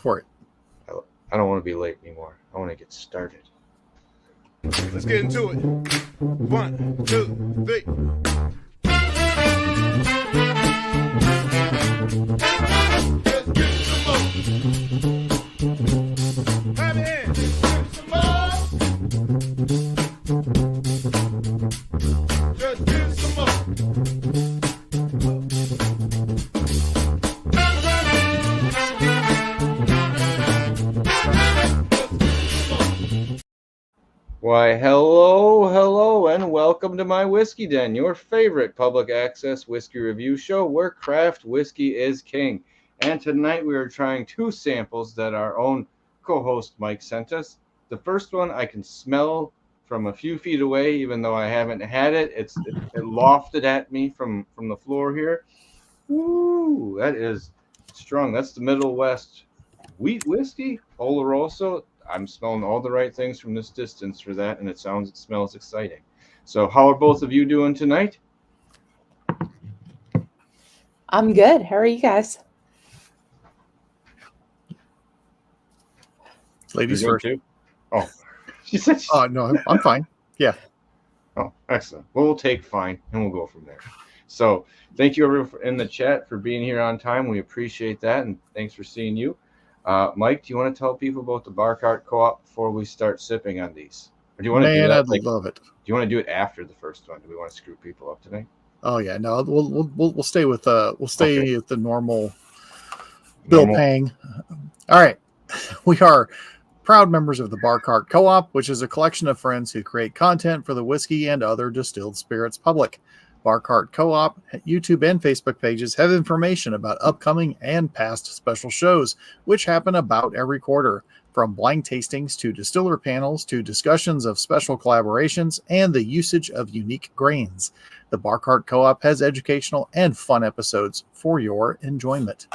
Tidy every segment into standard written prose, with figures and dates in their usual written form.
for it. I don't want to be late anymore. I want to get started. Let's get into it. 1, 2, 3. Let's get some more. Have your hands. Some more. Just give some more. Why, hello, and welcome to My Whiskey Den, your favorite public access whiskey review show where craft whiskey is king. And tonight we are trying two samples that our own co-host Mike sent us. The first one I can smell from a few feet away, even though I haven't had it. It lofted at me from the floor here. Woo, that is strong. That's the Middle West Wheat Whiskey, Oloroso. I'm smelling all the right things from this distance for that, and it smells exciting. So how are both of you doing tonight? I'm good. How are you guys? Ladies first. Too? Oh, she said. No, I'm fine. Yeah. Oh, excellent. Well, we'll take fine, and we'll go from there. So thank you everyone in the chat for being here on time. We appreciate that, and thanks for seeing you. Mike, do you want to tell people about the Bar Cart Co-op before we start sipping on these? Or do you want to do that? I'd love it. Do you want to do it after the first one? Do we want to screw people up tonight? Oh yeah, no, we'll stay with with the normal bill paying. All right, we are proud members of the Bar Cart Co-op, which is a collection of friends who create content for the whiskey and other distilled spirits public. Bar Cart Co-op YouTube and Facebook pages have information about upcoming and past special shows, which happen about every quarter, from blind tastings to distiller panels to discussions of special collaborations and the usage of unique grains. The Bar Cart Co-op has educational and fun episodes for your enjoyment.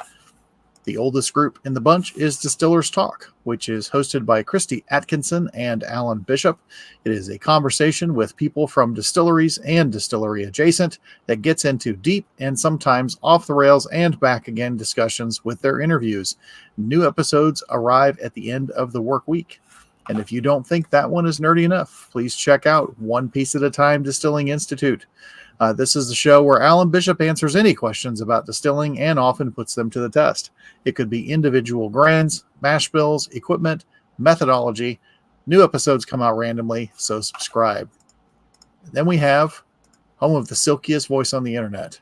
The oldest group in the bunch is Distillers Talk, which is hosted by Christy Atkinson and Alan Bishop. It is a conversation with people from distilleries and distillery adjacent that gets into deep and sometimes off the rails and back again discussions with their interviews. New episodes arrive at the end of the work week. And if you don't think that one is nerdy enough, please check out One Piece at a Time Distilling Institute. This is the show where Alan Bishop answers any questions about distilling and often puts them to the test. It could be individual grains, mash bills, equipment, methodology. New episodes come out randomly, so subscribe. Then we have home of the silkiest voice on the internet,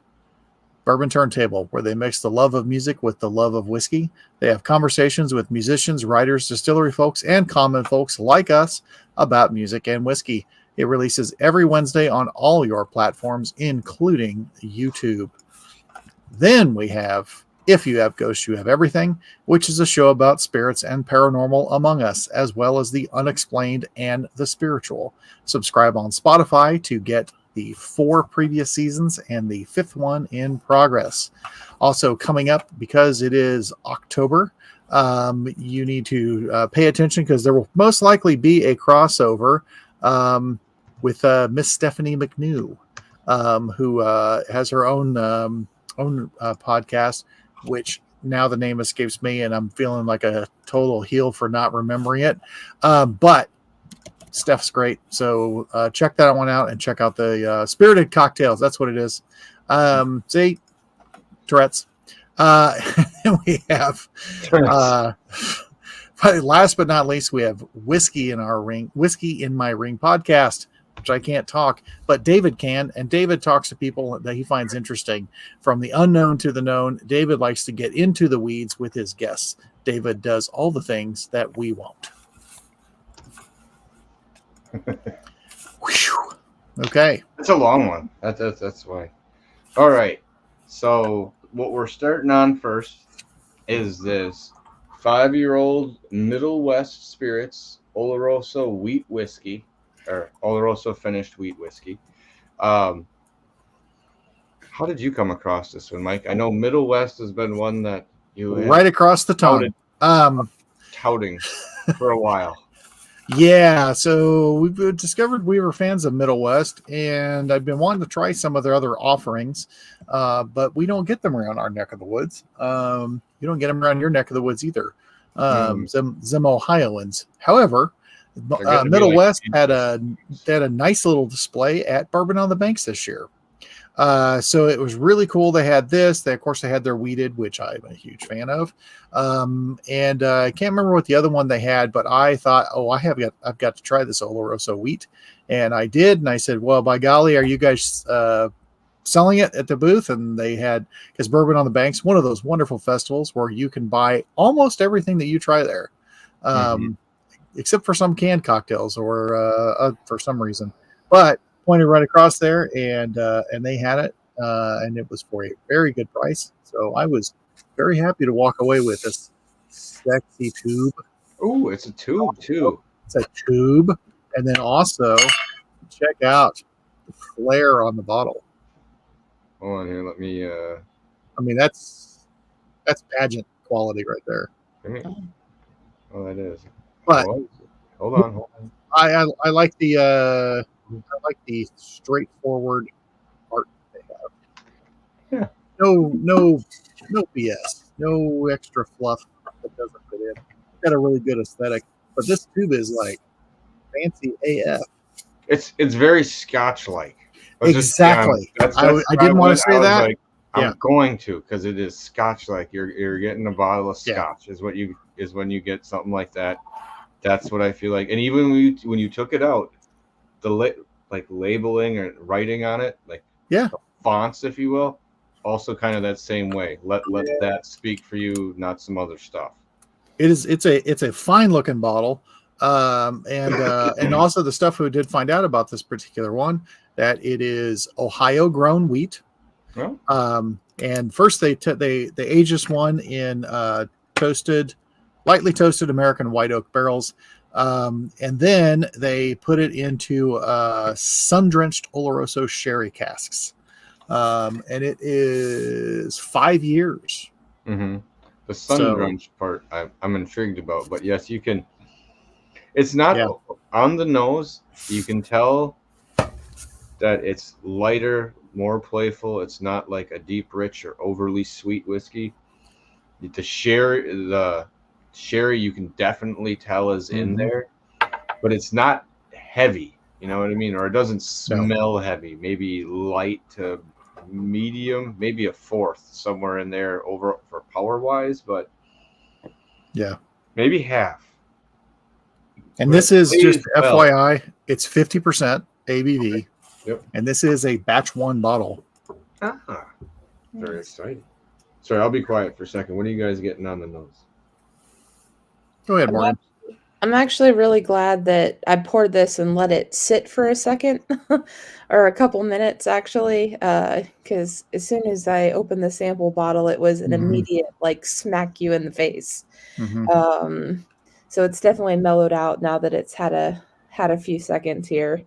Bourbon Turntable, where they mix the love of music with the love of whiskey. They have conversations with musicians, writers, distillery folks, and common folks like us about music and whiskey. It releases every Wednesday on all your platforms, including YouTube. Then we have If You Have Ghosts, You Have Everything, which is a show about spirits and paranormal among us, as well as the unexplained and the spiritual. Subscribe on Spotify to get the 4 previous seasons and the 5th one in progress. Also coming up, because it is October, you need to pay attention because there will most likely be a crossover with Miss Stephanie McNew, who has her own podcast, which now the name escapes me, and I'm feeling like a total heel for not remembering it. But Steph's great, so check that one out and check out the Spirited Cocktails. That's what it is. See, Tourette's. And we have. But last but not least, we have Whiskey in My Ring podcast, which I can't talk, but David can, and David talks to people that he finds interesting. From the unknown to the known, David likes to get into the weeds with his guests. David does all the things that we won't. Okay. It's a long one. That's why. All right. So what we're starting on first is this 5-year-old Middle West Spirits Oloroso Wheat Whiskey, or Oloroso Finished Wheat Whiskey. How did you come across this one, Mike? I know Middle West has been one that you right across the tongue touting for a while. Yeah, so we've discovered we were fans of Middle West, and I've been wanting to try some of their other offerings, but we don't get them around our neck of the woods. You don't get them around your neck of the woods either. Them Ohioans. However, Middle West had a nice little display at Bourbon on the Banks this year. So it was really cool. They had this. Of course, they had their wheated, which I'm a huge fan of. And I can't remember what the other one they had, but I thought, I've got to try this Oloroso wheat, and I did. And I said, well, by golly, are you guys selling it at the booth? And they had, because Bourbon on the Banks, one of those wonderful festivals where you can buy almost everything that you try there, except for some canned cocktails or for some reason, but pointed right across there, and they had it, and it was for a very good price. So I was very happy to walk away with this sexy tube. Oh, it's a tube too. It's a tube, and then also check out the flare on the bottle. Hold on here, let me. I mean, that's pageant quality right there. Oh, that is. But hold on. I like the straightforward art they have. Yeah. No BS. No extra fluff that doesn't fit in. It's got a really good aesthetic, but this tube is like fancy AF. It's very Scotch-like. Exactly. I didn't want to say that. Like, I'm going to, because it is Scotch-like. You're getting a bottle of Scotch. Is when you get something like that. That's what I feel like. And even when you took it out, the labeling or writing on it, the fonts, if you will, also kind of that same way. Let that speak for you, not some other stuff. It's a fine looking bottle, and also the stuff we did find out about this particular one, that it is Ohio grown wheat. Oh. And first they aged this one in lightly toasted American white oak barrels. And then they put it into sun-drenched Oloroso sherry casks. And it is 5 years. Mm-hmm. The sun-drenched part I'm intrigued about. But yes, you can. It's not on the nose. You can tell that it's lighter, more playful. It's not like a deep, rich, or overly sweet whiskey. The sherry you can definitely tell is in there, but it's not heavy, you know what I mean? Or it doesn't smell heavy. Maybe light to medium, maybe a fourth somewhere in there over for power wise, but maybe half. And this is just FYI, it's 50% ABV. Yep. And this is a batch one bottle. Very exciting. Sorry, I'll be quiet for a second. What are you guys getting on the nose? Go ahead, Morgan. I'm actually really glad that I poured this and let it sit for a second or a couple minutes, actually, because as soon as I opened the sample bottle, it was an immediate, smack you in the face. So it's definitely mellowed out now that it's had a few seconds here.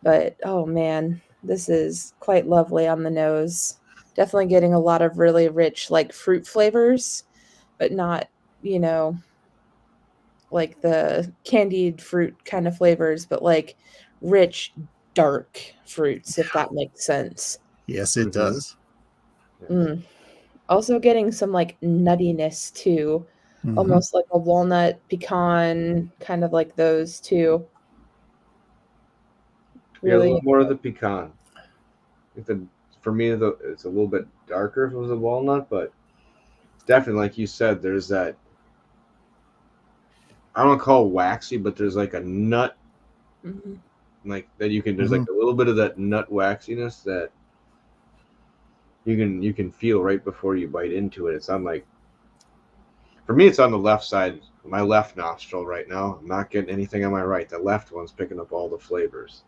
But, oh, man, this is quite lovely on the nose. Definitely getting a lot of really rich, fruit flavors, but not, like the candied fruit kind of flavors, but rich, dark fruits, if that makes sense. Yes, it does. Also getting some nuttiness too, almost like a walnut, pecan, kind of like those too. Really, a little more of the pecan. For me, it's a little bit darker if it was a walnut, but definitely, like you said, there's that. I don't call it waxy, but there's a nut, that you can. There's a little bit of that nut waxiness that you can feel right before you bite into it. It's on for me, it's on the left side, my left nostril right now. I'm not getting anything on my right. The left one's picking up all the flavors.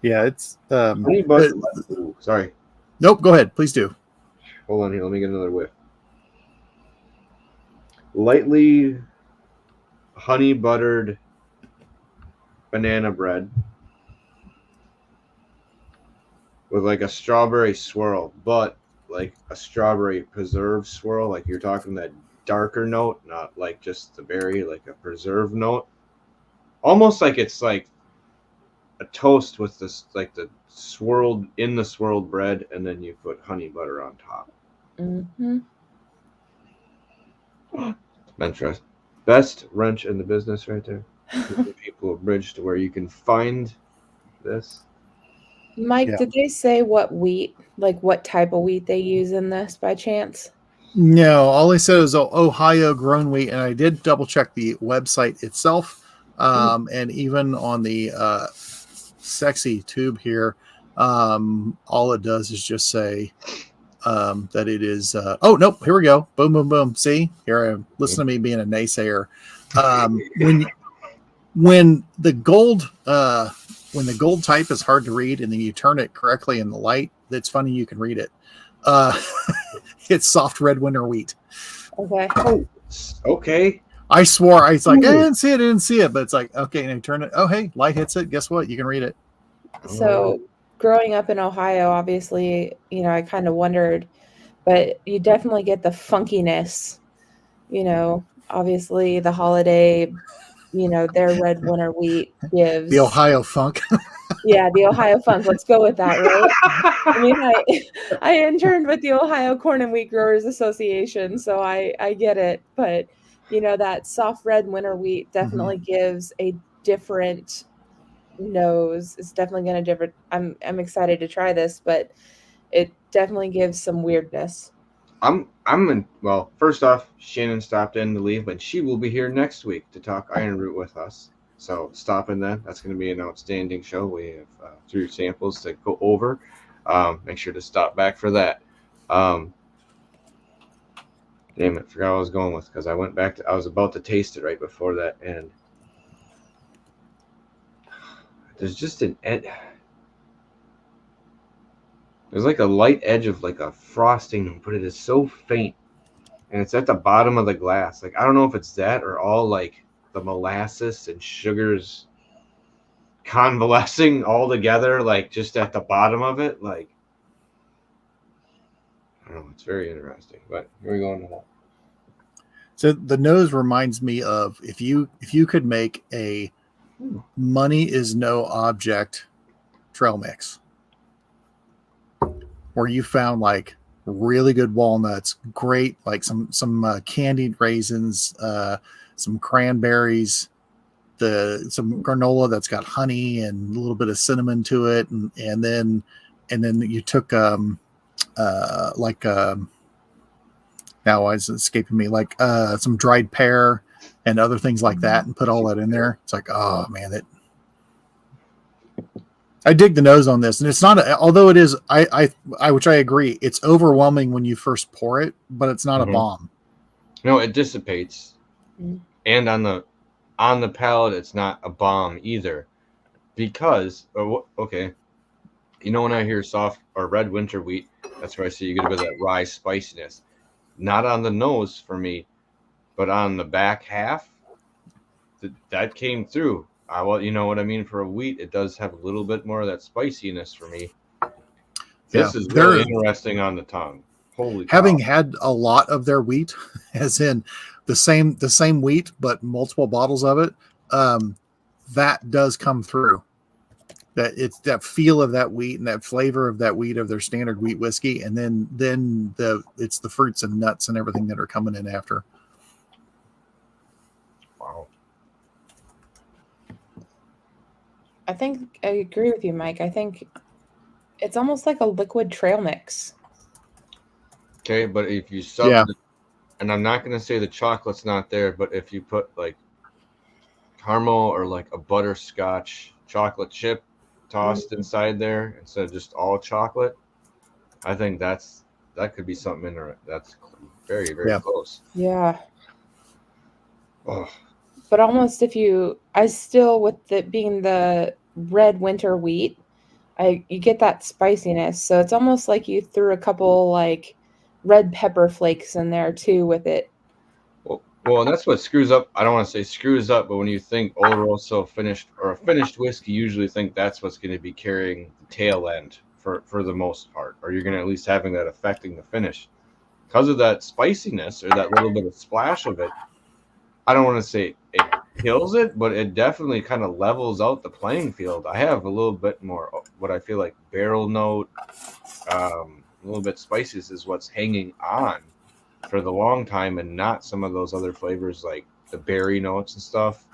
Yeah, it's sorry. Nope, go ahead, please do. Hold on here. Let me get another whiff. Lightly honey buttered banana bread with a strawberry swirl, but a strawberry preserve swirl. You're talking that darker note, not just the berry, a preserve note. Almost it's a toast with this the swirled bread, and then you put honey butter on top. Mentress. Best wrench in the business right there. Giving people a bridge to where you can find this. Mike, Yeah. did they say what wheat, like what type of wheat they use in this by chance? No, all they said was Ohio grown wheat, and I did double check the website itself, and even on the sexy tube here, all it does is just say that it is. Oh nope, here we go. Boom, boom, boom. See here, listen to me being a naysayer. When the gold type is hard to read, and then you turn it correctly in the light, it's funny you can read it. It's soft red winter wheat. Okay. Okay. I swore I was like, I didn't see it, but it's like, okay, and you turn it. Oh, hey, light hits it. Guess what? You can read it. So growing up in Ohio, obviously, I kind of wondered, but you definitely get the funkiness, obviously the holiday, their red winter wheat gives. The Ohio funk. Yeah, the Ohio funk. Let's go with that, right? I mean, I interned with the Ohio Corn and Wheat Growers Association, so I get it. But, that soft red winter wheat definitely gives a different nose. It's definitely going to different. I'm excited to try this, but it definitely gives some weirdness. Well, first off, Shannon stopped in to leave, but she will be here next week to talk Iron Root with us. So stop in then. That's going to be an outstanding show. We have 3 samples to go over. Make sure to stop back for that. Damn it, forgot what I was going with because I went back to. I was about to taste it right before that, and there's just an edge. There's like a light edge of like a frosting, but it is so faint, and it's at the bottom of the glass. Like I don't know if it's that or all like the molasses and sugars convalescing all together, like just at the bottom of it. Like I don't know, it's very interesting. But here we go into that. So the nose reminds me of if you could make a money is no object trail mix, where you found like really good walnuts, great like some candied raisins, some cranberries, some granola that's got honey and a little bit of cinnamon to it, and then you took now it's escaping me, like some dried pear and other things like that, and put all that in there. It's like, oh man, I dig the nose on this, and it's not. Although it is, I which I agree, it's overwhelming when you first pour it, but it's not a bomb. No, it dissipates, and on the palate, it's not a bomb either, because okay, when I hear soft or red winter wheat, that's where I see you get a bit of that rye spiciness. Not on the nose for me, but on the back half, that came through. Well, you know what I mean? For a wheat, it does have a little bit more of that spiciness for me. This is really interesting on the tongue. Holy cow. Having had a lot of their wheat, as in the same wheat, but multiple bottles of it, that does come through. That it's that feel of that wheat and that flavor of that wheat of their standard wheat whiskey, and then it's the fruits and nuts and everything that are coming in after. Wow. I think I agree with you, Mike. I think it's almost like a liquid trail mix. Okay, but if you sub and I'm not going to say the chocolate's not there, but if you put like caramel or like a butterscotch chocolate chip tossed inside there instead of just all chocolate, I think that could be something in there. That's very, very close. Yeah. Oh. But almost I still, with it being the red winter wheat, you get that spiciness. So it's almost like you threw a couple like red pepper flakes in there too with it. Well, and that's what screws up. I don't want to say screws up, but when you think Oloroso finished or a finished whiskey, you usually think that's what's going to be carrying the tail end for the most part, or you're going to at least having that affecting the finish because of that spiciness or that little bit of splash of it. I don't want to say it kills it, but it definitely kind of levels out the playing field. I have a little bit more what I feel like barrel note, a little bit spices is what's hanging on for the long time, and not some of those other flavors like the berry notes and stuff.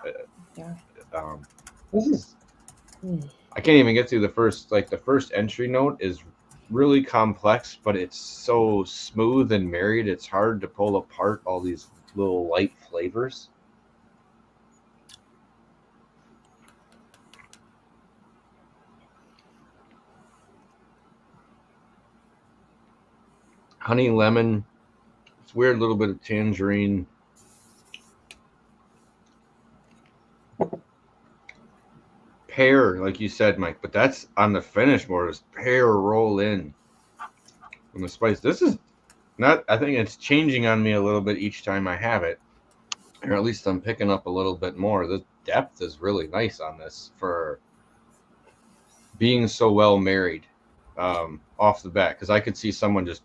Yeah. This is. I can't even get through the first entry note is really complex, but it's so smooth and married. It's hard to pull apart all these little light flavors. Honey, lemon, it's weird little bit of tangerine. Pear, like you said, Mike, but that's on the finish more. Is pear roll in from the spice. This is not, I think it's changing on me a little bit each time I have it, or at least I'm picking up a little bit more. The depth is really nice on this for being so well married off the bat, because I could see someone just,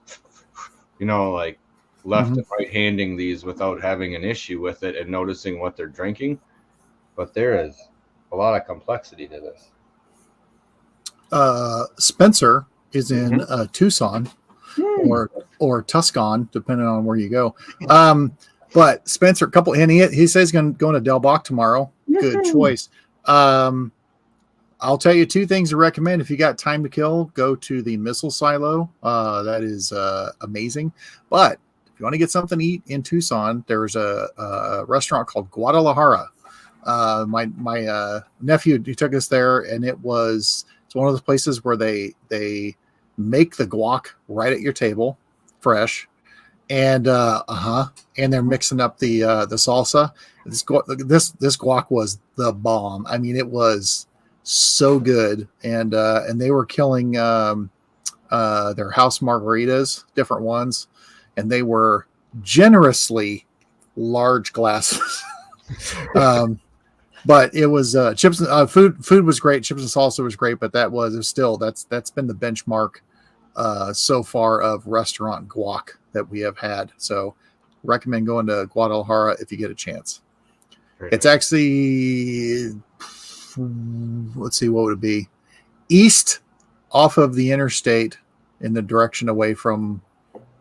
like left and right handing these without having an issue with it and noticing what they're drinking. But there is a lot of complexity to this. Spencer is in Tucson or Tucson, depending on where you go. But Spencer, he says he's going to Del Bach tomorrow. Good choice. I'll tell you two things to recommend. If you got time to kill, go to the Missile Silo. That is amazing. But if you want to get something to eat in Tucson, there's a restaurant called Guadalajara. My nephew, he took us there, and it's one of those places where they make the guac right at your table, fresh, and they're mixing up the salsa. This guac was the bomb. I mean, it was so good, and they were killing their house margaritas, different ones, and they were generously large glasses. But it was chips and food was great. Chips and salsa was great, but that's been the benchmark so far of restaurant guac that we have had. So recommend going to Guadalajara if you get a chance. It's actually, let's see, what would it be? East off of the interstate in the direction away from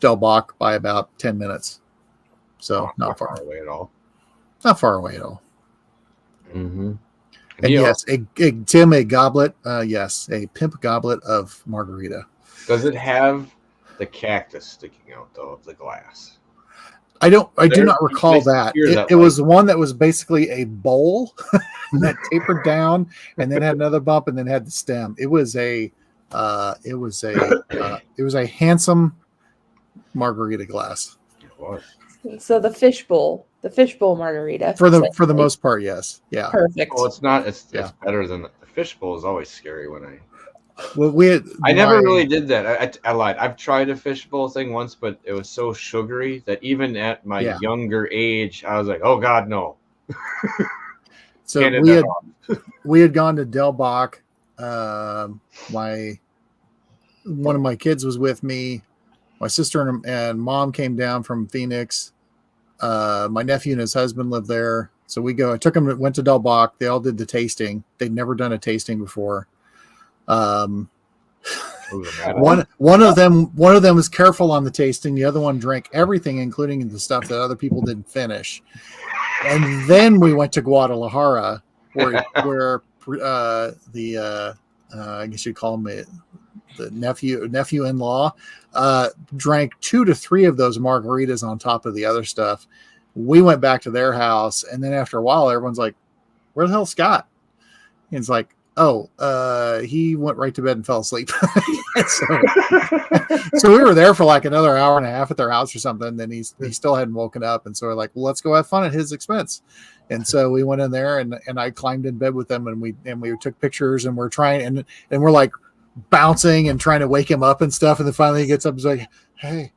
Del Bach by about 10 minutes. So not far away at all. Not far away at all. Mm-hmm. And yes, Tim, a goblet. Yes, a pimp goblet of margarita. Does it have the cactus sticking out though of the glass? I do not recall that. It was one that was basically a bowl that tapered down and then had another bump and then had the stem. It was a handsome margarita glass. It was. So the fishbowl margarita for the most part, yes, yeah, perfect. Well, it's not. It's better than the fishbowl. Is always scary when I. Well, I never really did that. I lied. I've tried a fishbowl thing once, but it was so sugary that even at my younger age, I was like, "Oh God, no." So we had gone to Del Bach. One of my kids was with me. My sister and mom came down from Phoenix. My nephew and his husband lived there. So I took them, went to Del Bach. They all did the tasting. They'd never done a tasting before. One of them was careful on the tasting. The other one drank everything, including the stuff that other people didn't finish. And then we went to Guadalajara, where I guess you'd call him the nephew-in-law, drank 2 to 3 of those margaritas on top of the other stuff. We went back to their house, and then after a while, everyone's like, "Where the hell's Scott?" And it's like, "Oh, he went right to bed and fell asleep." So we were there for like another hour and a half at their house or something. Then he still hadn't woken up, and so we're like, "Well, let's go have fun at his expense." And so we went in there, and I climbed in bed with them, and we took pictures, and we're trying, and we're like bouncing and trying to wake him up and stuff. And then finally he gets up and is like, "Hey."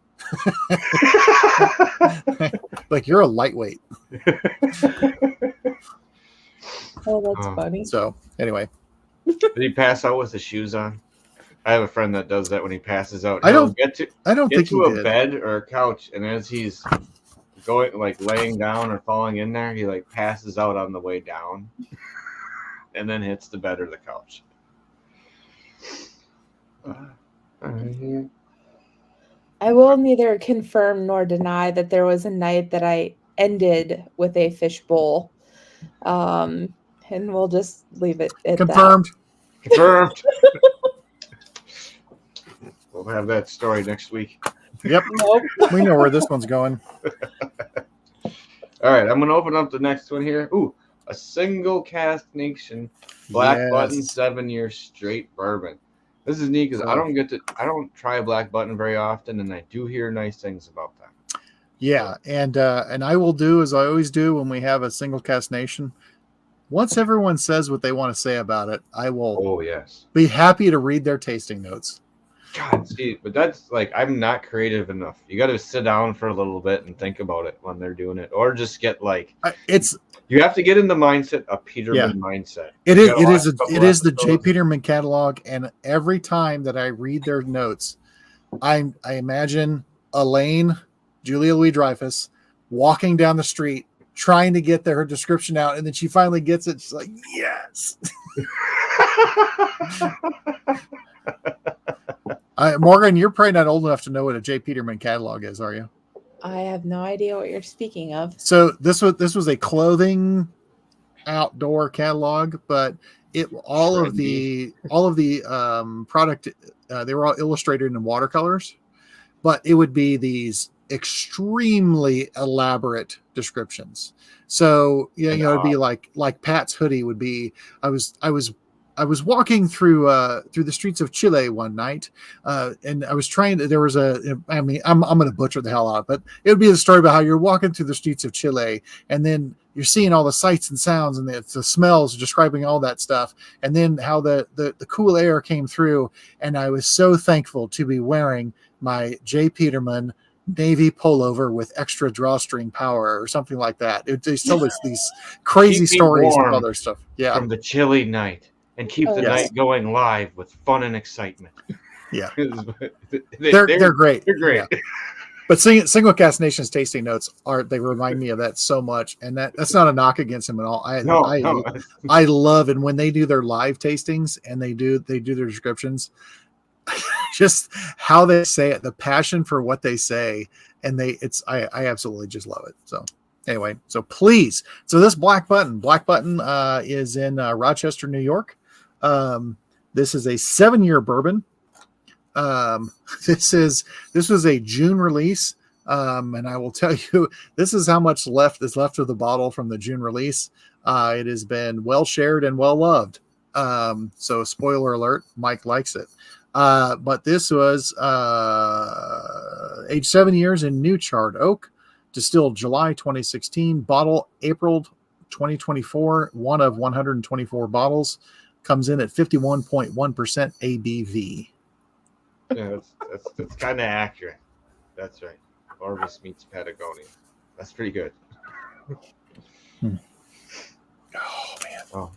Like, you're a lightweight. Oh, that's funny. So anyway, did he pass out with his shoes on? I have a friend that does that when he passes out. I don't get think to he a did. bed or a couch, and as he's going, like laying down or falling in there, he like passes out on the way down, and then hits the bed or the couch. I will neither confirm nor deny that there was a night that I ended with a fishbowl. And we'll just leave it at Confirmed. Confirmed. We'll have that story next week. Yep. Nope. We know where this one's going. All right, I'm going to open up the next one here. Ooh, a Single Cask Nation Black Button 7-year straight bourbon. This is neat because I don't try a Black Button very often, and I do hear nice things about that. Yeah, and I will do as I always do when we have a Single Cask Nation. Once everyone says what they want to say about it, I will be happy to read their tasting notes. God, see, but that's like, I'm not creative enough. You got to sit down for a little bit and think about it when they're doing it, or just get like you have to get in the mindset of Peterman mindset. It is the J. Peterman catalog, and every time that I read their notes, I imagine Elaine, Julia Louis-Dreyfus, walking down the street trying to get her description out, and then she finally gets it. She's like, yes. Morgan, you're probably not old enough to know what a J. Peterman catalog is, are you? I have no idea what you're speaking of. So this was a clothing outdoor catalog, but all of the product they were all illustrated in watercolors, but it would be these extremely elaborate descriptions. So it'd be like Pat's hoodie would be. I was walking through the streets of Chile one night, and I was trying to. There was I'm going to butcher the hell out of it, but it would be a story about how you're walking through the streets of Chile, and then you're seeing all the sights and sounds and the smells, describing all that stuff, and then how the cool air came through, and I was so thankful to be wearing my J. Peterman navy pullover with extra drawstring power or something like that. They tell these crazy stories and other stuff. Yeah, from the chilly night. And keep the night going live with fun and excitement. Yeah, they're great. They're great. Yeah. But Single Cask Nation's tasting notes they remind me of that so much, and that's not a knock against them at all. I love, and when they do their live tastings and they do their descriptions, just how they say it, the passion for what they say, and I absolutely just love it. So. Anyway, so this Black Button is in Rochester, New York. This is a 7-year bourbon. This was a June release. And I will tell you, this is how much is left of the bottle from the June release. It has been well shared and well loved. So spoiler alert, Mike likes it. But this was aged 7 years in new charred oak. Distilled July 2016, bottle April 2024, one of 124 bottles, comes in at 51.1% ABV. Yeah, that's kind of accurate. That's right. Orvis meets Patagonia. That's pretty good. Oh man.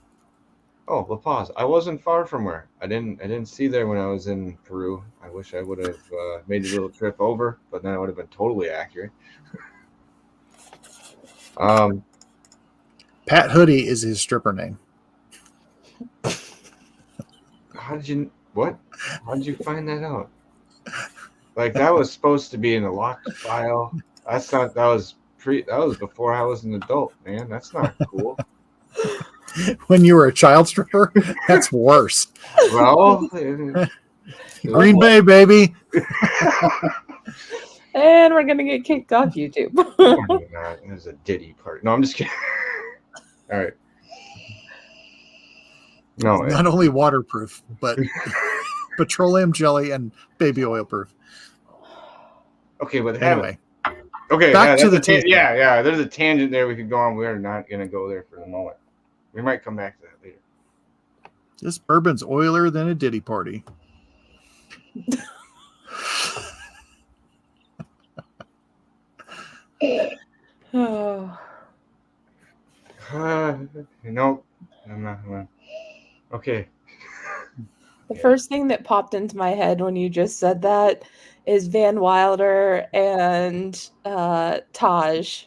Oh, La Paz. I wasn't far from where. I didn't see there when I was in Peru. I wish I would have made a little trip over, but then it would have been totally accurate. Pat Hoodie is his stripper name. How did you find that out? Like, that was supposed to be in a locked file. That was before I was an adult, man. That's not cool. When you were a child stripper, that's worse. Well, Green Bay, baby. And we're gonna get kicked off YouTube. Oh, God, there's a Diddy part. No, I'm just kidding. All right. No, not only waterproof, but petroleum jelly and baby oil proof. Okay, but anyway. Okay, back to the tasting. Yeah. There's a tangent there we could go on. We're not gonna go there for the moment. We might come back to that later. This bourbon's oilier than a Diddy party. Oh. Nope. I'm not. Okay. The first thing that popped into my head when you just said that is Van Wilder and Taj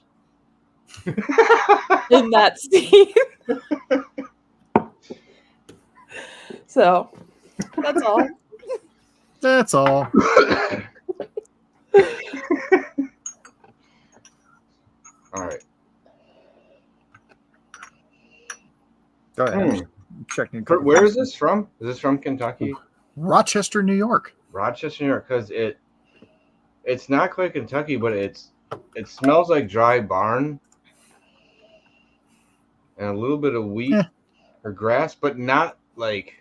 in that scene. So that's all. That's all. All right. Go ahead. I'm just checking. Where is this from? Is this from Kentucky? Rochester, New York. Rochester, New York, because it's not quite Kentucky, but it smells like dry barn and a little bit of wheat or grass, but not like.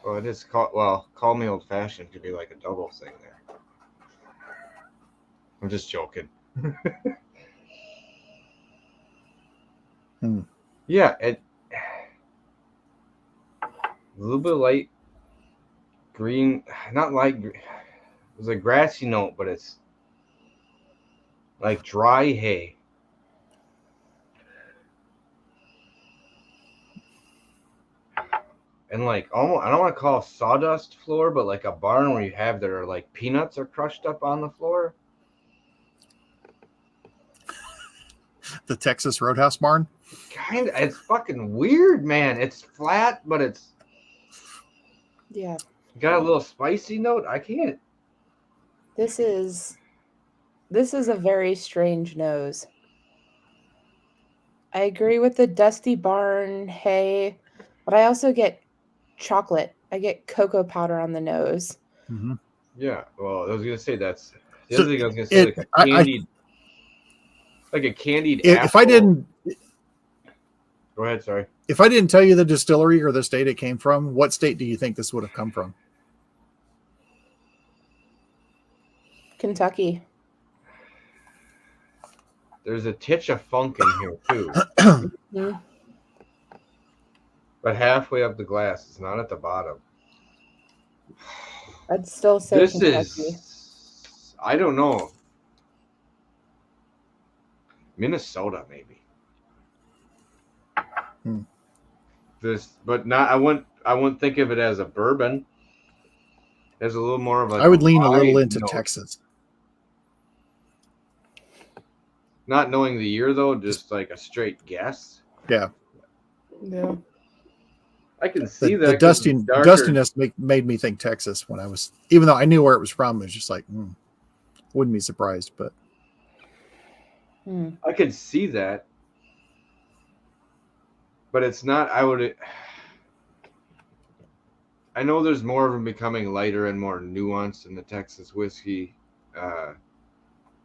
Well, it is call me old fashioned to be like a double thing there. I'm just joking. Yeah, a little bit of light green, not light green. It's a grassy note, but it's like dry hay. And like almost, I don't want to call it sawdust floor, but like a barn where you have there are like peanuts are crushed up on the floor. The Texas Roadhouse barn. Kind of, it's fucking weird, man. It's flat, but it's got a little spicy note. I can't. This is a very strange nose. I agree with the dusty barn hay, but I also get chocolate. I get cocoa powder on the nose. Mm-hmm. Yeah, well, I was gonna say that's the other thing I was gonna say, like a candied, like a candied apple. If I didn't, go ahead. Sorry. If I didn't tell you the distillery or the state it came from, what state do you think this would have come from? Kentucky. There's a titch of funk in here too. Mm-hmm. But halfway up the glass, it's not at the bottom. I'd still say This Kentucky. is, I don't know. Minnesota, maybe. This, but not. I wouldn't think of it as a bourbon. There's a little more of a. I would lean a little into note. Texas. Not knowing the year though, just like a straight guess. Yeah. Yeah. I can see The that. dustiness made me think Texas when I was, even though I knew where it was from, it was just like, wouldn't be surprised, but. I could see that. But it's not, I know there's more of them becoming lighter and more nuanced in the Texas whiskey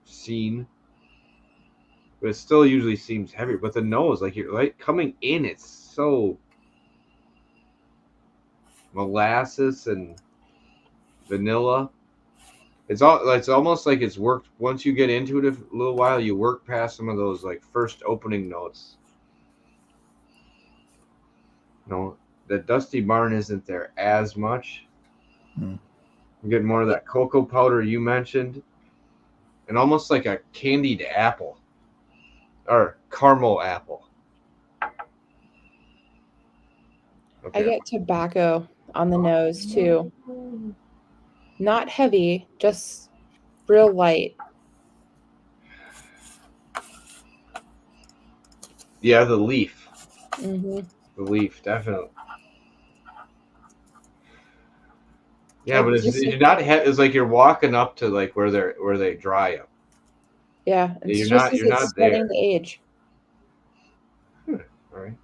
scene. But it still usually seems heavier. But the nose, like you're like coming in, it's so molasses and vanilla. It's almost like it's worked once you get into it a little while, you work past some of those like first opening notes. No, the dusty barn isn't there as much. I'm getting more of that cocoa powder you mentioned, and almost like a candied apple or caramel apple. Okay. I get tobacco on the nose too. Not heavy, just real light. Yeah, the leaf. Mm-hmm. The leaf, definitely. Yeah, but it's not. It's like you're walking up to like where they dry them. Yeah, it's You're just not there. starting to age. All right.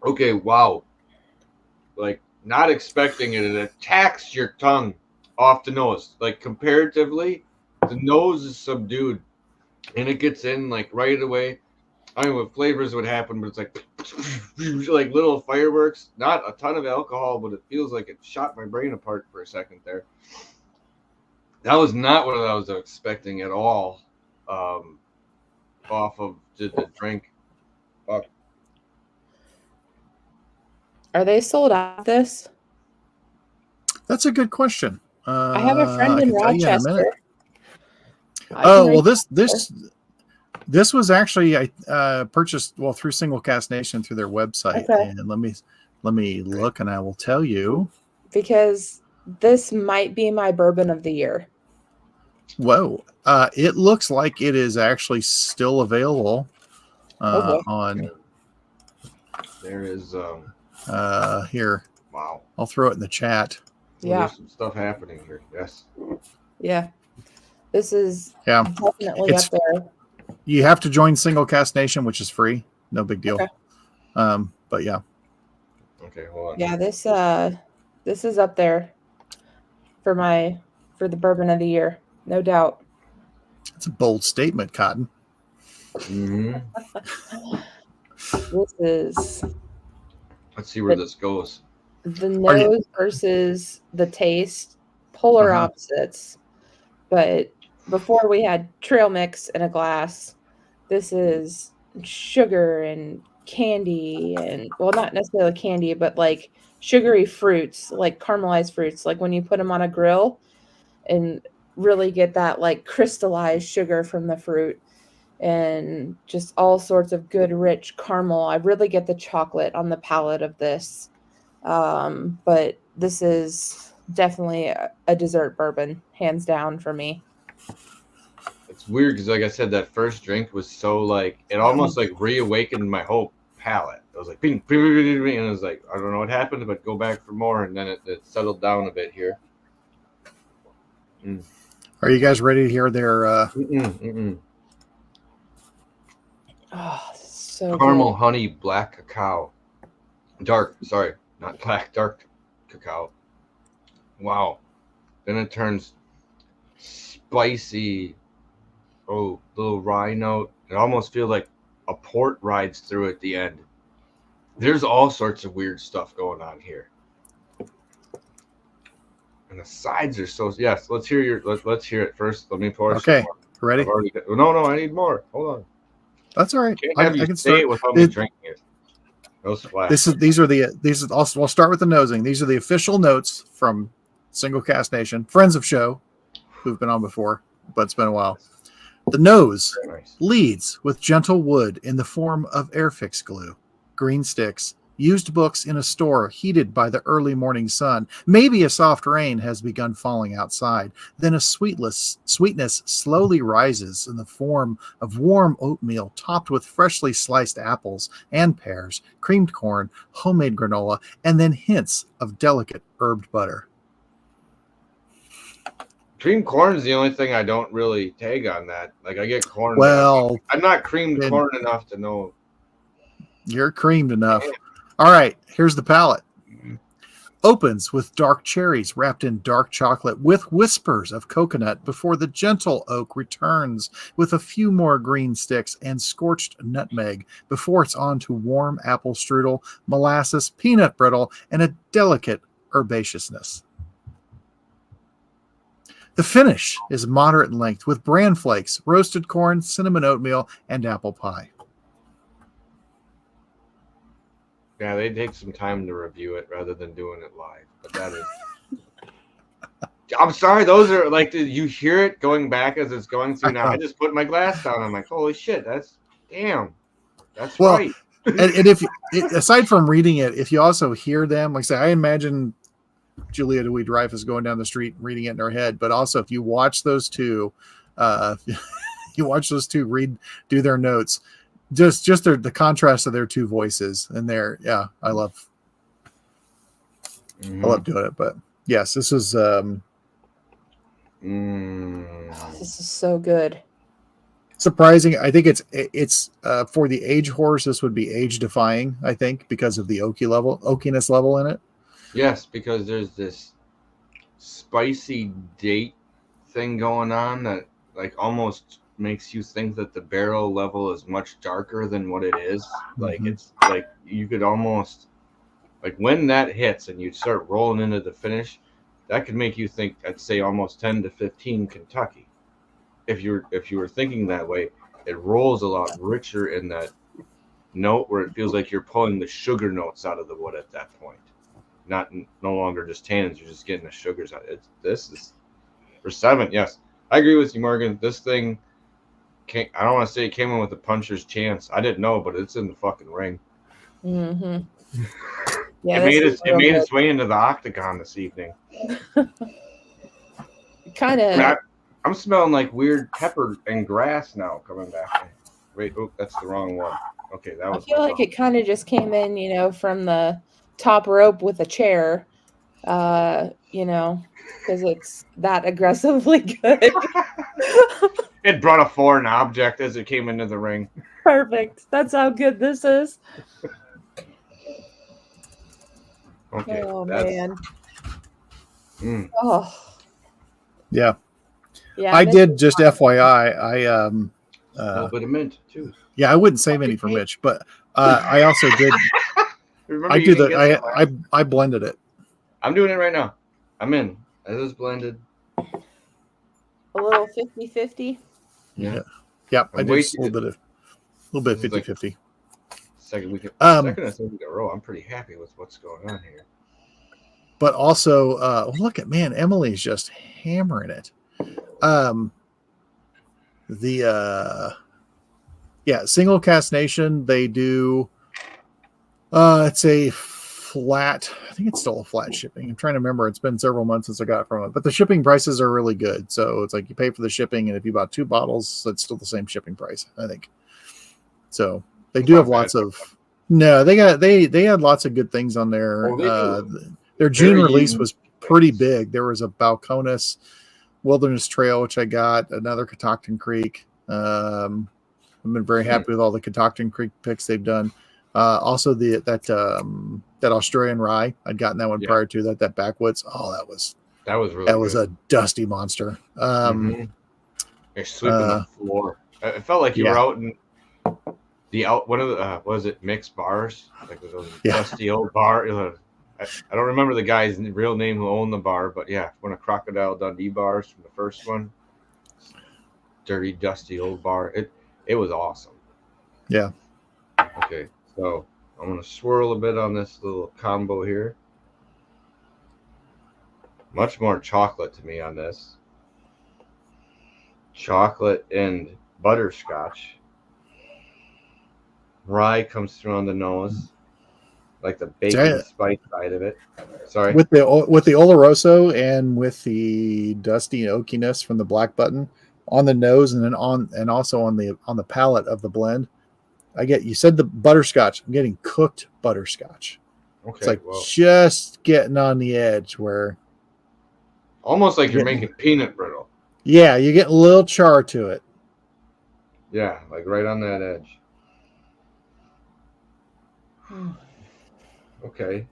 Okay. Wow. Like not expecting it. It attacks your tongue off the nose. Like comparatively, the nose is subdued, and it gets in like right away. I don't know what flavors would happen, but it's like like little fireworks. Not a ton of alcohol, but it feels like it shot my brain apart for a second there. That was not what I was expecting at all. Off of the drink. Are they sold out this? That's a good question. I have a friend in Rochester. Oh well, this was actually I purchased through Single Cask Nation through their website, and let me look, and I will tell you because this might be my bourbon of the year. Whoa! It looks like it is actually still available. boy. on There is here. wow. I'll throw it in the chat. Well, Yeah. there's some stuff happening here. Yes. Yeah. This is Yeah. definitely It's- up there. You have to join Single Cask Nation, which is free. No big deal. Okay. But yeah. Okay, hold on. Yeah, this is up there for the bourbon of the year, no doubt. It's a bold statement, Cotton. Mm-hmm. This is Let's see where this goes. the nose versus the taste, polar Uh-huh. opposites. But before we had trail mix in a glass, this is sugar and candy and, well, not necessarily candy, but like sugary fruits, like caramelized fruits, like when you put them on a grill and really get that like crystallized sugar from the fruit and just all sorts of good rich caramel. I really get the chocolate on the palate of this. But this is definitely a dessert bourbon, hands down for me. It's weird because, like I said, that first drink was so like it almost like reawakened my whole palate. It was like bing, bing, bing, bing, bing, and it was like I don't know what happened, but go back for more, and then it settled down a bit here. Are you guys ready to hear their Oh, so caramel good. honey black cacao? Dark, sorry, not black, dark cacao. Wow. Then it turns spicy. Oh, little rye note. It almost feels like a port rides through at the end. There's all sorts of weird stuff going on here. And the sides are so yes. Let's hear let's hear it first. Let me pour. Okay, some more. ready? I've already, no, I need more. Hold on. That's all right. Can't have you can say start. it without me drinking it. No splash. These are also. We'll start with the nosing. These are the official notes from Single Cask Nation, friends of show, who've been on before, but it's been a while. The nose Very nice. leads with gentle wood in the form of Airfix glue, green sticks, used books in a store heated by the early morning sun. Maybe a soft rain has begun falling outside. Then a sweetness slowly rises in the form of warm oatmeal topped with freshly sliced apples and pears, creamed corn, homemade granola, and then hints of delicate herbed butter. Creamed corn is the only thing I don't really tag on that. Like I get corn. Well, I'm not creamed then- corn enough to know. you're creamed enough. All right, here's the palate. Opens with dark cherries wrapped in dark chocolate with whispers of coconut before the gentle oak returns with a few more green sticks and scorched nutmeg before it's on to warm apple strudel, molasses, peanut brittle, and a delicate herbaceousness. The finish is moderate in length with bran flakes, roasted corn, cinnamon oatmeal, and apple pie. Yeah, they take some time to review it rather than doing it live. But that is. I'm sorry. Those are like you hear it going back as it's going through. Now I just put my glass down. I'm like, holy shit, that's damn. That's Well, right. and if aside from reading it, if you also hear them, like I say, I imagine Julia Dewey Dreyfus going down the street and reading it in her head. But also, if you watch those two, do their notes. Just the contrast of their two voices and I love doing it. But yes, this is This is so good. surprising. I think it's for the age horse. This would be age defying. I think because of the oakiness level in it. Yes, because there's this spicy date thing going on that like almost makes you think that the barrel level is much darker than what it is. Like it's like you could almost like when that hits and you start rolling into the finish, that could make you think I'd say almost 10 to 15 Kentucky. If you were thinking that way, it rolls a lot richer in that note where it feels like you're pulling the sugar notes out of the wood at that point. No longer just tannins, you're just getting the sugars out. This is for 7. Yes, I agree with you, Morgan. This thing I don't want to say it came in with a puncher's chance. I didn't know, but it's in the fucking ring. Mm-hmm. Yeah, it made its way into the octagon this evening. Kind of. I'm smelling like weird pepper and grass now coming back. Wait, oh, that's the wrong one. Okay, that I was. feel like it kind of just came in, from the top rope with a chair, because it's that aggressively good. It brought a foreign object as it came into the ring. Perfect. That's how good this is. Okay. Oh, that's, man. Mm. Yeah. Yeah. I did, just FYI. A little bit of mint too. Yeah, I wouldn't save any for Mitch, but I also did. Remember, I do the. I blended it. I'm doing it right now. I'm in. It is blended. A little 50-50. Yeah. Yep. I did a little bit 50-50. Second week of second or third week in a row. I'm pretty happy with what's going on here. But also, look at Emily's just hammering it. Single Cask Nation, they do. It's a flat. I think it's still a flat shipping. I'm trying to remember. It's been several months since I got it from it, but the shipping prices are really good. So it's like you pay for the shipping, and if you bought 2 bottles, it's still the same shipping price, I think. So they do have lots of. No, they had lots of good things on there. Their June release was pretty big. There was a Balcones Wilderness Trail, which I got, another Catoctin Creek. I've been very happy with all the Catoctin Creek picks they've done. Also that Australian rye, I'd gotten that one prior to that. That Backwoods, that was a dusty monster. You're sweeping the floor. It felt like you were out in one of the was it mixed bars, like those dusty old bar. I don't remember the guy's real name who owned the bar, but one of Crocodile Dundee bars from the first one. Dirty, dusty old bar. It was awesome. Yeah. Okay, so I'm gonna swirl a bit on this little combo here. Much more chocolate to me on this. Chocolate and butterscotch. Rye comes through on the nose, like the bacon spice side of it. Sorry. With the Oloroso and with the dusty oakiness from the Black Button on the nose, and then also on the palate of the blend, you said the butterscotch. I'm getting cooked butterscotch. Okay, it's like just getting on the edge where almost like you're making peanut brittle. Yeah, you get a little char to it. Yeah, like right on that edge. Okay.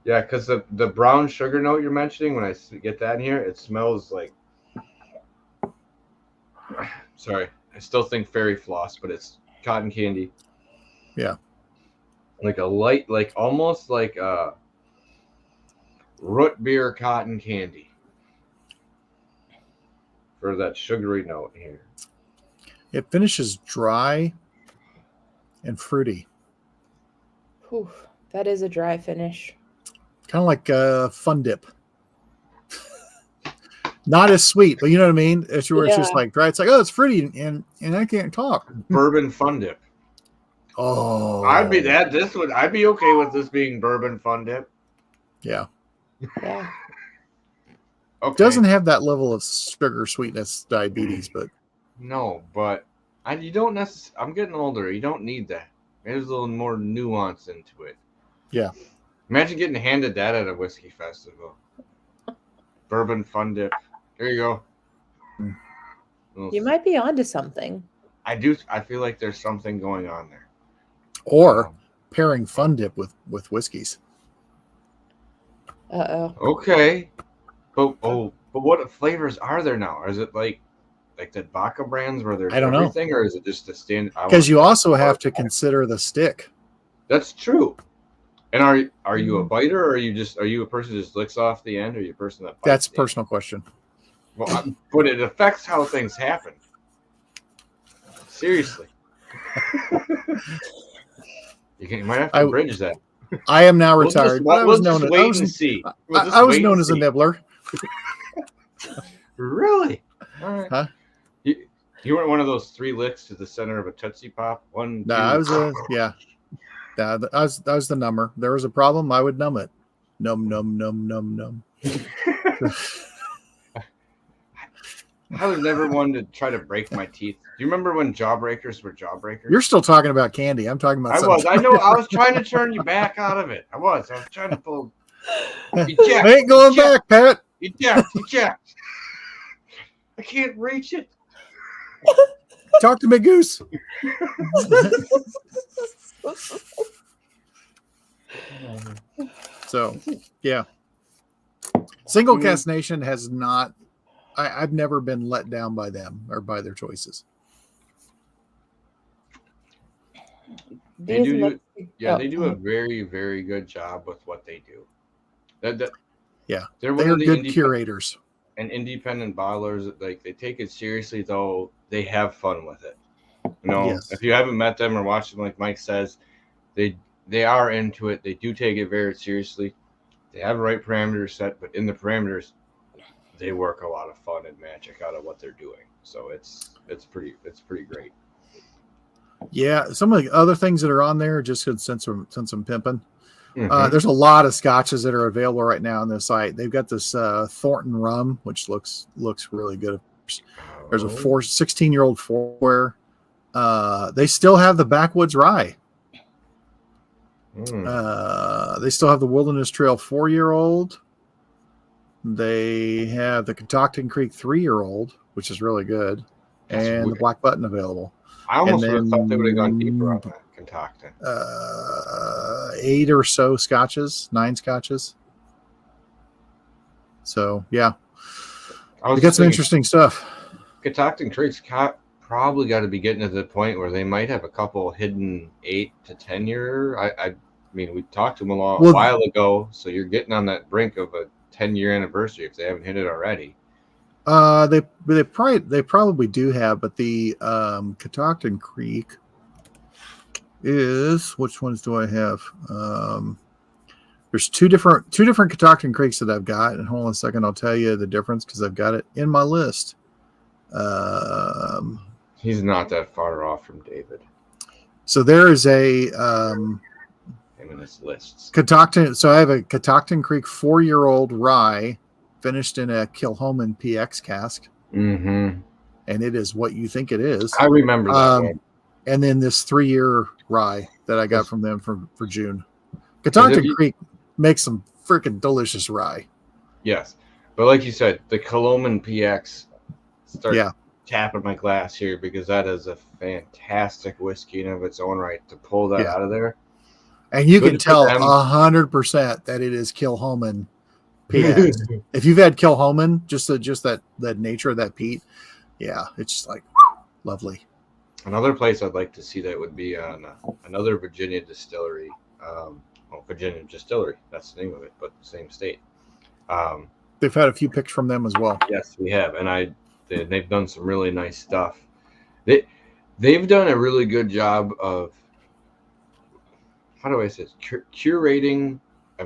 Yeah, because the brown sugar note you're mentioning, when I get that in here, it smells like. Sorry, I still think fairy floss, but it's cotton candy. Yeah. Like a light, like almost like a root beer cotton candy for that sugary note here. It finishes dry and fruity. Whew, that is a dry finish. Kind of like a Fun Dip. Not as sweet, but you know what I mean? It's just like dry. It's like, it's fruity and I can't talk. Bourbon Fun Dip. Oh. I'd be okay with this being Bourbon Fun Dip. Yeah. Yeah. Okay. Doesn't have that level of sugar sweetness diabetes, but no, but you don't necessarily. I'm getting older. You don't need that. There's a little more nuance into it. Yeah. Imagine getting handed that at a whiskey festival. Bourbon Fun Dip. Here you go. You might be onto something. I do. I feel like there's something going on there. Or pairing Fun Dip with whiskeys. Okay. But what flavors are there now? Is it like the vodka brands where there's everything, or is it just a stand? Because you also have to consider the stick. That's true. And are you a biter, or are you a person who just licks off the end, or are you a person that bites? That's a personal question. Well, but it affects how things happen. Seriously. You might have to bridge that. I am now retired. I was known as a nibbler. Really? All right. Huh? You weren't one of those 3 licks to the center of a Tootsie Pop? I was that was the number. There was a problem, I would numb it. Num. I was never one to try to break my teeth. Do you remember when jawbreakers were jawbreakers? You're still talking about candy. I'm talking about. I was. I know. I was trying to turn you back out of it. I was trying to pull. Eject, I ain't going eject, back, Pat. Eject. I can't reach it. Talk to me, Goose. So, yeah. Single Cask Nation has not. I've never been let down by them or by their choices. They do a very, very good job with what they do. Yeah, they're good curators and independent bottlers. Like, they take it seriously, though they have fun with it. You know, Yes. If you haven't met them or watched them, like Mike says, they are into it. They do take it very seriously. They have the right parameters set, but in the parameters, they work a lot of fun and magic out of what they're doing. So it's pretty great. Yeah, some of the other things that are on there, just since I'm pimping, Mm-hmm. there's a lot of scotches that are available right now on the site. They've got this Thornton rum, which looks really good. There's a 16-year-old four. They still have the Backwoods Rye. They still have the Wilderness Trail 4-year-old. They have the Catoctin Creek 3-year-old, which is really good, and the Black Button available. I almost would have thought they would have gone deeper on that Catoctin. 8 or so scotches, 9 scotches. So yeah, we got some interesting stuff. Catoctin Creek's probably got to be getting to the point where they might have a couple hidden 8 to 10 year. I mean, we talked to them a while ago, so you're getting on that brink of a 10-year anniversary if they haven't hit it already. They probably do have, but the Catoctin Creek is, which ones do I have? There's two different Catoctin Creeks that I've got, and hold on a second, I'll tell you the difference because I've got it in my list. He's not that far off from David. So there is a him in his lists. Catoctin. So I have a Catoctin Creek 4-year-old rye finished in a Kilhoman PX cask. Mm-hmm. And it is what you think it is. I remember that one. And then this 3-year rye that I got from them for June. Catoctin Creek makes some freaking delicious rye. Yes. But like you said, the Kilhoman PX tapping my glass here because that is a fantastic whiskey in of its own right to pull that out of there. And you can tell 100% that it is Kilhoman PX. If you've had Kilhoman, just that nature of that peat, it's just like lovely. Another place I'd like to see that would be on another Virginia distillery. Virginia Distillery, that's the name of it, but the same state. They've had a few picks from them as well. Yes, we have, and they've done some really nice stuff. They've done a really good job of, how do I say this, curating a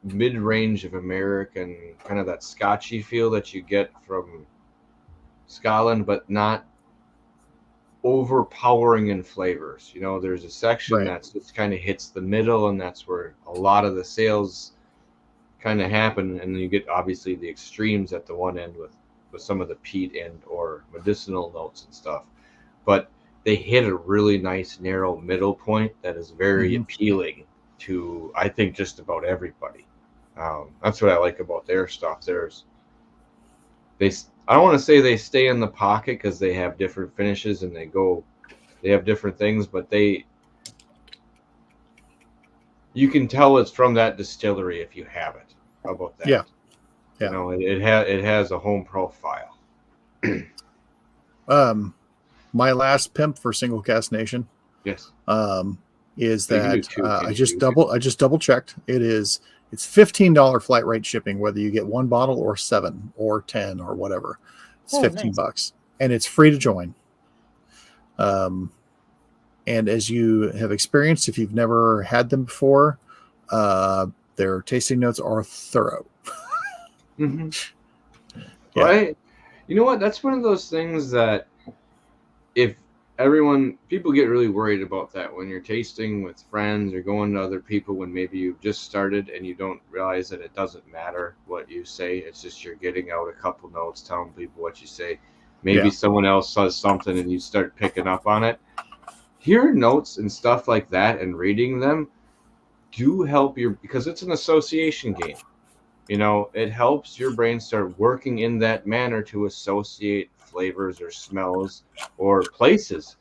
mid-range of American, kind of that Scotchy feel that you get from Scotland, but not overpowering in flavors. You know, there's a section that's just kind of hits the middle, and that's where a lot of the sales kind of happen, and then you get obviously the extremes at the one end with some of the peat and or medicinal notes and stuff. But they hit a really nice narrow middle point that is very appealing to, I think, just about everybody. That's what I like about their stuff. I don't want to say they stay in the pocket because they have different finishes and they have different things, but you can tell it's from that distillery if you have it. How about that? Yeah. You know, it has a home profile. My last pimp for Single Cask Nation. Yes. Is that I just double checked. It's $15 flight rate shipping, whether you get 1 bottle or 7 or 10 or whatever. It's $15 and it's free to join. And as you have experienced, if you've never had them before, their tasting notes are thorough. Mm-hmm. Yeah. Right. You know what? That's one of those things that people get really worried about that when you're tasting with friends or going to other people when maybe you've just started and you don't realize that it doesn't matter what you say. It's just you're getting out a couple notes, telling people what you say. Maybe someone else says something and you start picking up on it. Hearing notes and stuff like that and reading them do help because it's an association game. You know, it helps your brain start working in that manner to associate flavors or smells or places.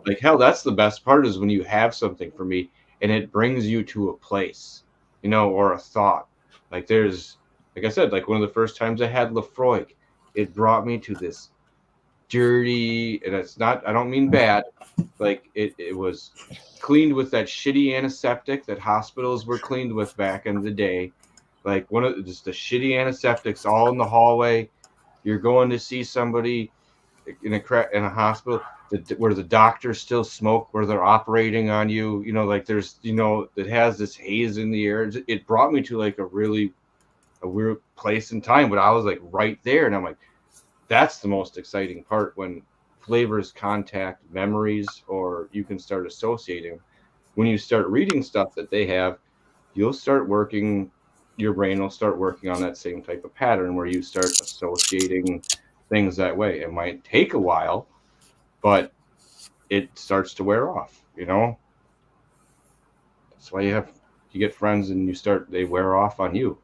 Like, hell, that's the best part is when you have something for me and it brings you to a place, you know, or a thought. Like I said, like one of the first times I had Lefroy, it brought me to this dirty, and it's not, I don't mean bad, like it was cleaned with that shitty antiseptic that hospitals were cleaned with back in the day. Like just the shitty antiseptics all in the hallway. You're going to see somebody in a hospital where the doctors still smoke, where they're operating on you. You know, like there's, you know, it has this haze in the air. It brought me to like a weird place in time, but I was like right there, and I'm like, that's the most exciting part when flavors contact memories, or you can start associating. When you start reading stuff that they have, your brain will start working on that same type of pattern where you start associating things that way. It might take a while, but it starts to wear off, you know? That's why you get friends and they wear off on you.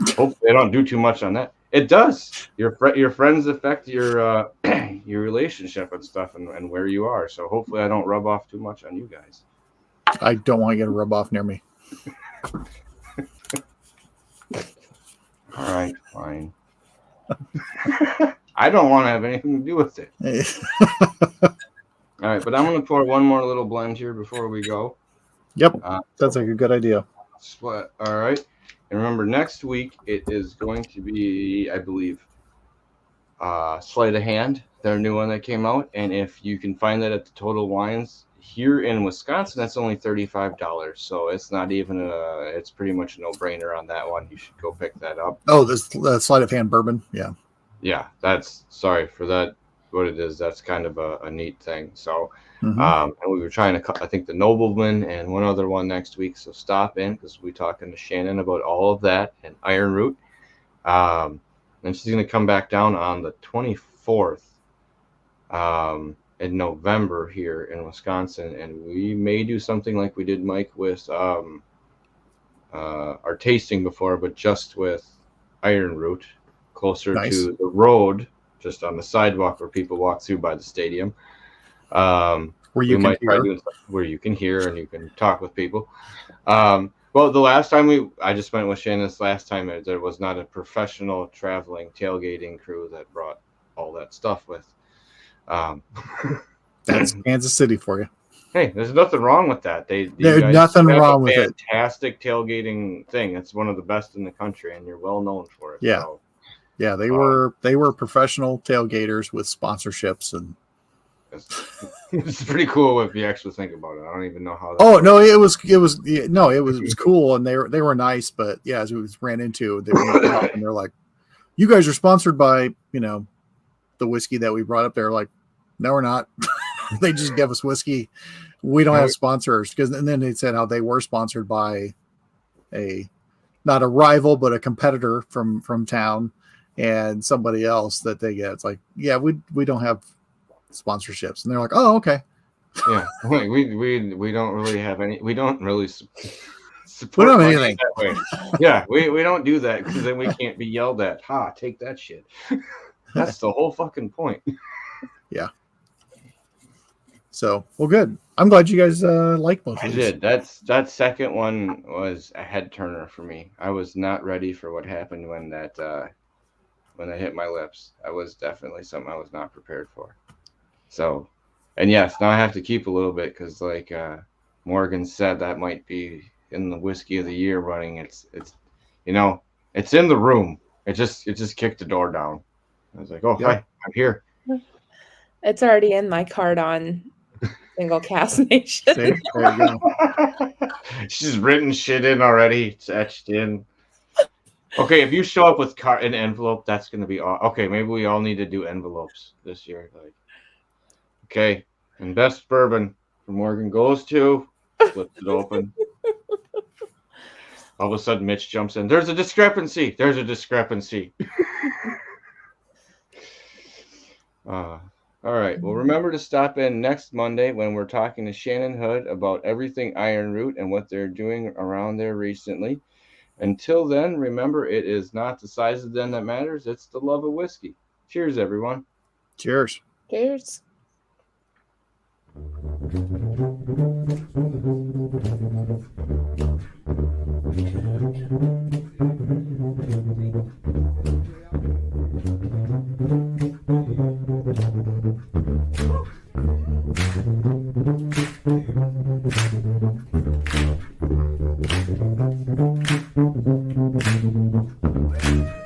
Hopefully they don't do too much on that. It does. Your friends affect your your relationship and stuff and where you are. So hopefully I don't rub off too much on you guys. I don't want you to rub off near me. All right, fine. I don't want to have anything to do with it. All right, but I'm going to pour one more little blend here before we go. Yep, that's like a good idea. All right. And remember, next week it is going to be, I believe, Sleight of Hand, their new one that came out. And if you can find that at the Total Wines here in Wisconsin, that's only $35. So it's not even it's pretty much a no-brainer on that one. You should go pick that up. Oh, this Sleight of Hand bourbon? Yeah. Yeah, sorry for that. What it is, that's kind of a neat thing. So, and we were trying to, I think, the Nobleman and one other one next week. So stop in because we're talking to Shannon about all of that and Iron Root. And she's going to come back down on the 24th in November here in Wisconsin, and we may do something like we did, Mike, with our tasting before, but just with Iron Root, closer to the road, just on the sidewalk where people walk through by the stadium. Where you can hear and you can talk with people. Well, the last time I just went with Shannon. This last time there was not a professional traveling tailgating crew that brought all that stuff with. That's Kansas City for you. Hey, there's nothing wrong with that. There's nothing wrong with it. Fantastic tailgating thing. It's one of the best in the country, and you're well known for it. Yeah. So, yeah, they were professional tailgaters with sponsorships, and it's pretty cool if you actually think about it. I don't even know how. It was cool, and they were nice, but yeah, as we ran into, and they're like, "You guys are sponsored by the whiskey that we brought up there." Like, no, we're not. They just give us whiskey. We don't have sponsors and then they said how they were sponsored by not a rival but a competitor from town. And somebody else that they get. It's like, yeah, we don't have sponsorships. And they're like, oh, okay. Yeah. We don't really have any. We don't really support we don't have anything. That way. Yeah, we don't do that because then we can't be yelled at. Ha, take that shit. That's the whole fucking point. Yeah. So, well, good. I'm glad you guys like both of these. I did. That second one was a head turner for me. I was not ready for what happened when that hit my lips. That was definitely something I was not prepared for. So, and yes, now I have to keep a little bit because, like Morgan said, that might be in the whiskey of the year running. It's it's in the room. It just kicked the door down. I was like, oh, yeah. Hi, I'm here. It's already in my card on Single Cask Nation. See, there you go. She's written shit in already. It's etched in. Okay, if you show up with an envelope, that's going to be okay. Maybe we all need to do envelopes this year. Like, okay, and best bourbon from Morgan goes to, flips it open. All of a sudden, Mitch jumps in. There's a discrepancy. All right. Well, remember to stop in next Monday when we're talking to Shannon Hood about everything Iron Root and what they're doing around there recently. Until then, remember, it is not the size of the den that matters. It's the love of whiskey. Cheers, everyone. Cheers. Cheers. Thank you.